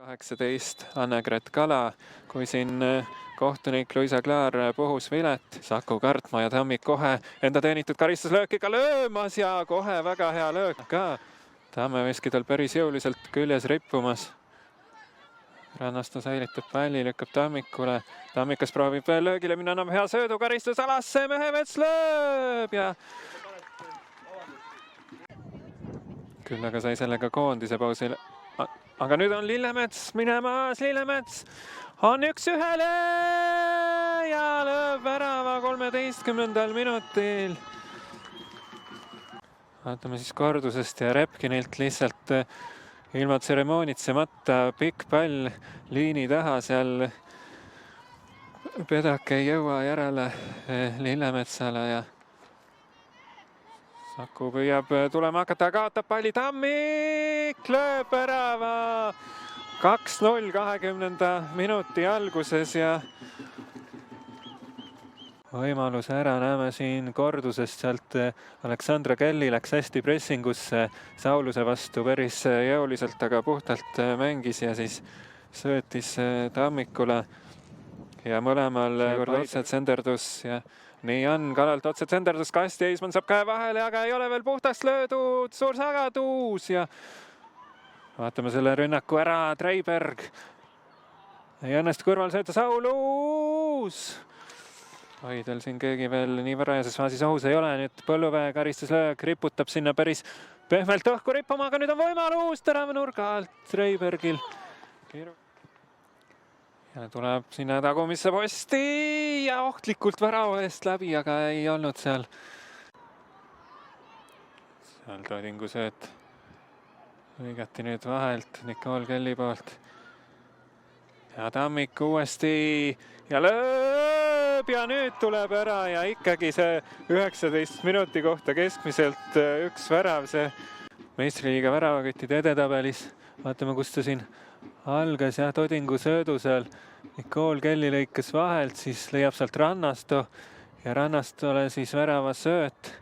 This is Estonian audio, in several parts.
18 Anne-Gret Kala, kui siin kohtunik Luisa Klaar puhus vilet. Saku Kartma ja Tammik kohe enda teenitud karistuslöökiga löömas ja kohe väga hea löök ka. Tammeveski tal päris jõuliselt küljes rippumas. Rannastu säilitab palli, lükkab Tammikule. Tammikas proovib veel löögile minna, annab hea söödu karistusalasse, Mehemets lööb ja küll aga sai sellega koondise pausil. Aga nüüd on Lillemets minemas, Lillemets on 1-1 ja lööb värava 13. minutil. Vaatame siis kordusest ja Repkinilt lihtsalt ilma tseremoonitsemata pikk pall liini taha, seal Pedak ei jõua järele Lillemetsale ja Saku püüab tulema hakata, kaotab palli, Tammik lööb värava 2-0 20. minuti alguses ja võimaluse ära näeme siin kordusest, sealt Aleksandra Kelly läks hästi pressingusse Sauluse vastu päris jõuliselt, aga puhtalt mängis ja siis söötis Tammikule ja mõlemal kord otsed senderdus ja nii on, Kalalt otsed senderdus kasti, Eismann saab käe vahele, aga ei ole veel puhtaks löödud, suur sagadus ja vaatame selle rünnaku ära, Treiberg. ei õnnestu kõrval sööta, Saulus. Tal siin keegi veel nii varajases faasis ohus ei ole, nüüd Põlluväe karistuslöök riputab sinna päris pehmelt õhku rippuma, aga nüüd on võimalus terava nurga alt Treibergil. Ja tuleb sinna tagumisse posti ja ohtlikult värava eest läbi, aga ei olnud seal. Seal Todingu sööt lõigati nüüd vahelt Nicole Kelly poolt. Ja Tammik uuesti ja lööb ja nüüd tuleb ära ja ikkagi see 19 minuti kohta keskmiselt üks värav, see meistriliiga väravaküttide edetabelis. Vaatame, kus ta siin algas ja Todingu söödu seal. Nicole Kelly lõikas vahelt, siis leiab sealt Rannastu ja Rannastule siis värava sööt.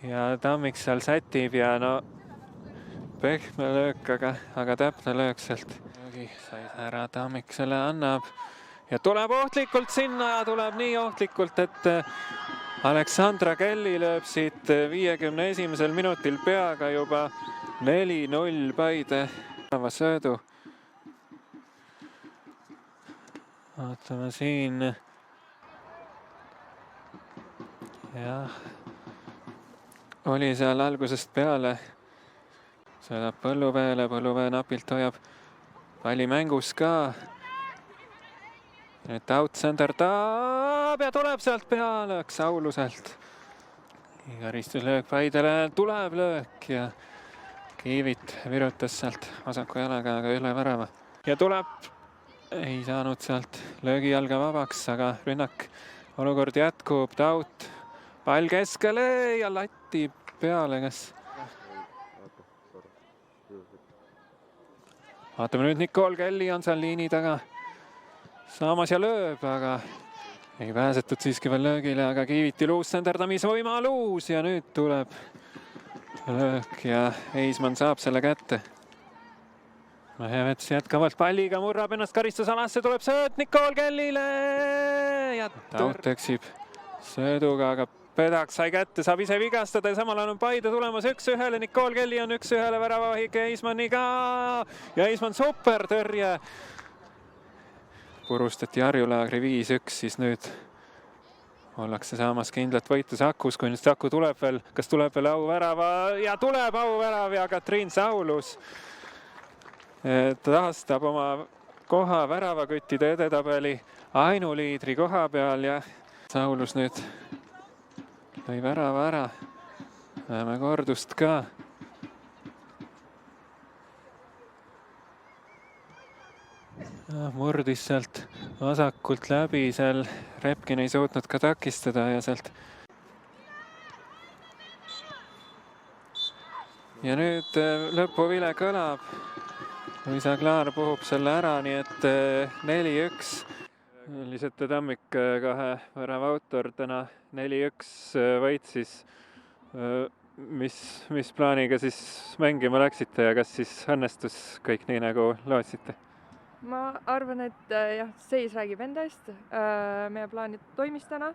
Ja Tammik seal sätib ja no pehme löök, aga täpne löök sealt. Sai ära, Tammik selle annab ja tuleb ohtlikult sinna ja tuleb nii ohtlikult, et Aleksandra Kelly lööb siit 51. minutil peaga juba 4-0 Paide söödu. Vaatame siin. Jah, oli seal algusest peale. Sõidab Põlluväele, Põlluväe napilt hoiab palli mängus ka. Nüüd outsenderdab ja tuleb sealt pealöök Sauluselt. Karistuslöök Paidele, tuleb löök ja Kiivit virutas sealt vasaku jalaga, aga üle värava. Ja tuleb, ei saanud sealt löögijalga vabaks, aga rünnak olukord jätkub, Taut, pall keskele ja latti peale, kas. Vaatame nüüd, Nicole Kelly on seal liini taga saamas ja lööb, aga ei pääsetud siiski veel löögile, aga Kiiviti luussenderdamisvõimalus ja nüüd tuleb löök ja Eismann saab selle kätte. Mehemets jätkavalt palliga murrab ennast karistusalasse, tuleb sööt Nicole Kellyle ja Taut eksib sööduga, aga Pedak sai kätte, saab ise vigastada ja samal on Paide tulemas 1-1, Nicole Kelly on 1-1 väravavahik Eismanniga ja Eismann super tõrje. Purustati Harjulaagri 5-1, siis nüüd ollakse saamas kindlat võitu Sakus, kui nüüd Saku tuleb veel, kas tuleb veel auvärava ja tuleb auvärav ja Katriin Saulus taastab oma koha väravaküttide edetabeli ainuliidri koha peal ja Saulus nüüd lõi värava ära. Näeme kordust ka. Murdis sealt vasakult läbi, seal Repkin ei suutnud ka takistada ja sealt. Ja nüüd lõpuvile kõlab. Luisa Klaar puhub selle ära, nii et 4-1. Lisette Tammik kahe värava autor täna 4-1 võit siis mis plaaniga siis mängima läksite ja kas siis õnnestus kõik nii, nagu lootsite? Ma arvan, et jah, seis räägib enda eest. Meie plaanid toimis täna.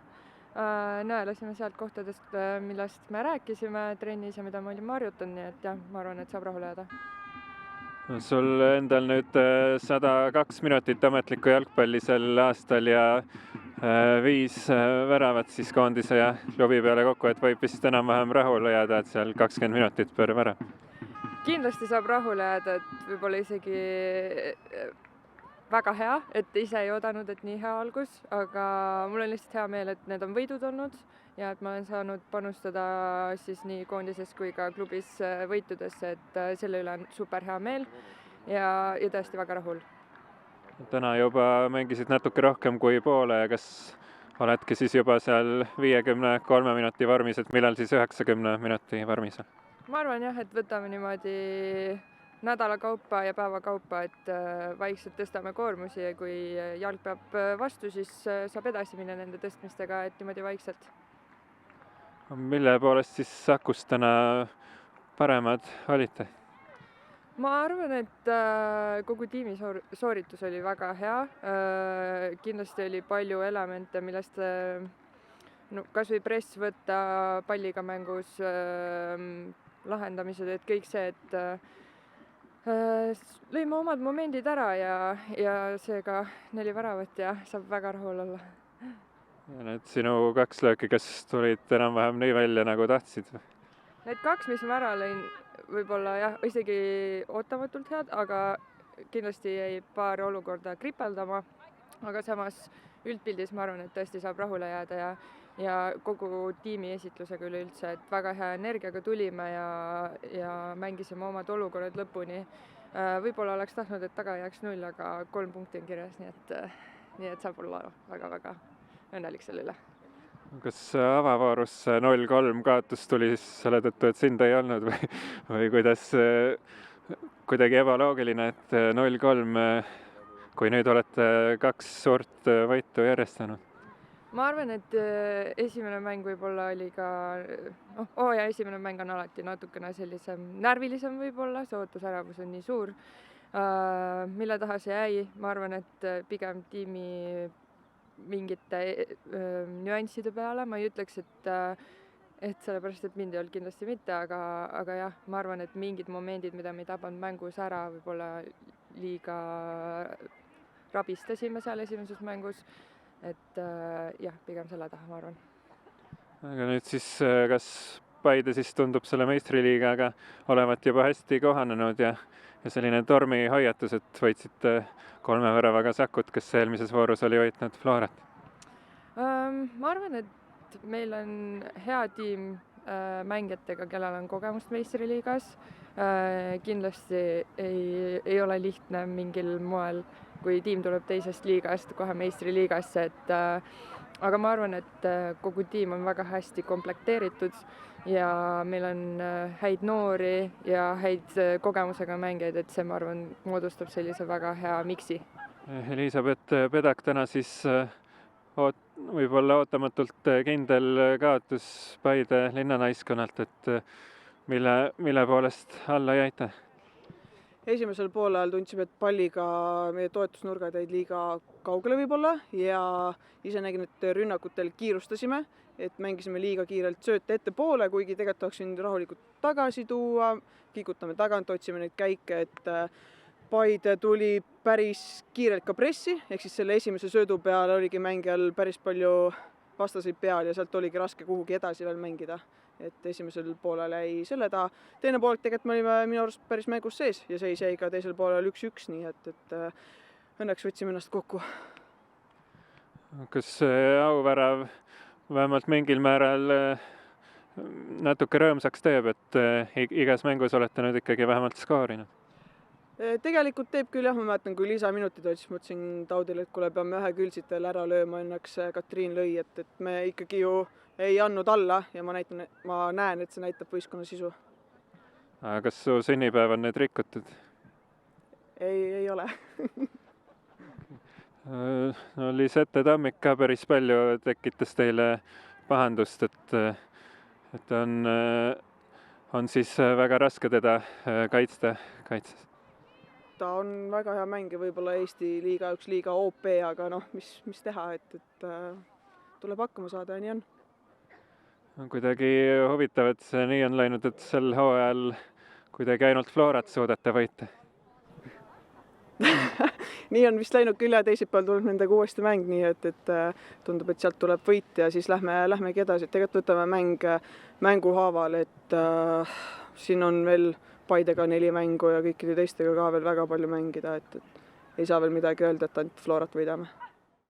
Nõelasime sealt kohtadest, millest me rääkisime trennis ja mida me olime harjutanud, nii et jah, ma arvan, et saab rahule jääda. Sul endal nüüd 102 minutit ametlikku jalgpalli sel aastal ja 5 väravat siis koondise ja klubi peale kokku, et võib vist enam-vähem rahule jääda, et seal 20 minutit per värav. Kindlasti saab rahule jääda, et võib-olla isegi väga hea, et ise ei oodanud, et nii hea algus, aga mul on lihtsalt hea meel, et need on võidud olnud ja et ma olen saanud panustada siis nii koondises kui ka klubis võitudesse, et selle üle on super hea meel ja tõesti väga rahul. Täna juba mängisid natuke rohkem kui poole ja kas oledki siis juba seal 53 minuti vormis, et millal siis 90 minuti vormis? Ma arvan jah, et võtame niimoodi nädala kaupa ja päeva kaupa, et vaikselt tõstame koormusi ja kui jalg peab vastu, siis saab edasi minna nende tõstmistega, et niimoodi vaikselt. Mille poolest siis Sakust täna paremad olite? Ma arvan, et kogu tiimi sooritus oli väga hea. Kindlasti oli palju elemente, millest kas või press võtta, palliga mängus, lahendamised, et kõik see, et lõime omad momendid ära ja seega 4 väravat ja saab väga rahul olla. Ja need sinu 2 lööki, kas tulid enam-vähem nii välja, nagu tahtsid? Need 2, mis ma ära lõin, võib-olla jah, isegi ootamatult head, aga kindlasti jäi paar olukorda kripeldama, aga samas üldpildis ma arvan, et tõesti saab rahule jääda ja kogu tiimi esitlusega üleüldse, et väga hea energiaga tulime ja mängisime omad olukorrad lõpuni. Võib-olla oleks tahtnud, et taga jääks 0, aga 3 punkti on kirjas, nii et saab olla väga-väga õnnelik selle üle. Kas avavoorus 0-3 kaotus tuli siis selle tõttu, et sind ei olnud või kuidas kuidagi ebaloogiline, et 0-3, kui nüüd olete 2 suurt võitu järjestanud? Ma arvan, et esimene mäng võib-olla oli ka, esimene mäng on alati natukene sellisem närvilisem võib-olla, see ootusärevus on nii suur. Mille taha see jäi, ma arvan, et pigem tiimi mingite nüansside peale, ma ei ütleks, et sellepärast, et mind ei olnud kindlasti mitte, aga jah, ma arvan, et mingid momendid, mida me ei tabanud mängus ära, võib-olla liiga rabistasime seal esimeses mängus, et jah, pigem selle taha, ma arvan. Aga nüüd siis, kas Paide siis tundub selle meistriliigaga olevat juba hästi kohanenud ja selline tormihoiatus, et võitsite 3 väravaga Sakut, kes eelmises voorus oli võitnud Florat? Ma arvan, et meil on hea tiim mängijatega, kellel on kogemust meistriliigas. Kindlasti ei ole lihtne mingil moel, kui tiim tuleb teisest liigast kohe meistriliigasse, aga ma arvan, et kogu tiim on väga hästi komplekteeritud ja meil on häid noori ja häid kogemusega mängijaid, et see, ma arvan, moodustab sellise väga hea miksi. Elisabeth Pedak täna siis võib-olla ootamatult kindel kaotus Paide linnanaiskonnalt, et mille poolest alla jäite? Esimesel poolel tundsime, et palliga meie toetusnurgad jäid liiga kaugele võib-olla ja ise nägin, et rünnakutel kiirustasime, et mängisime liiga kiirelt sööte ettepoole, kuigi tegelikult oleks võinud rahulikult tagasi tuua, kikutame tagant, otsime neid käike, et Paide tuli päris kiirelt ka pressi, ehk siis selle esimese söödu peal oligi mängijal päris palju vastaseid peal ja sealt oligi raske kuhugi edasi veel mängida. Et esimesel poolel jäi selle taha. Teine pool tegelikult me olime minu arust päris mängus sees ja seis jäi ka teisel poolel 1-1, nii et õnneks võtsime ennast kokku. Kas auvärav vähemalt mingil määral natuke rõõmsaks teeb, et igas mängus olete nüüd ikkagi vähemalt skoorinud? Tegelikult teeb küll jah, ma mäletan, kui lisaminutid olid, siis mõtlesin Taudile, et kuule, peame ühe kültsit veel ära lööma, õnneks Katriin lõi, et me ikkagi ju ei andnud alla ja ma näen, et see näitab võistkonna sisu. Kas su sünnipäev on nüüd rikutud? Ei ole. Lisette Tammik ka päris palju tekitas teile pahandust, et on on siis väga raske teda kaitsta kaitses? ta on väga hea mäng ja võib-olla Eesti liiga üks liiga OP, aga noh, mis teha, et tuleb hakkama saada ja nii on. On kuidagi huvitav, et see nii on läinud, et sel hooajal kuidagi ainult Florat suudate võita. nii on vist läinud küll ja teisipäeval tuleb nendega uuesti mäng, nii et tundub, et sealt tuleb võit ja siis lähmegi edasi, et tegelikult võtame mängu haaval, et siin on veel Paidega 4 mängu ja kõikide teistega ka veel väga palju mängida, et ei saa veel midagi öelda, et ainult Florat võidame.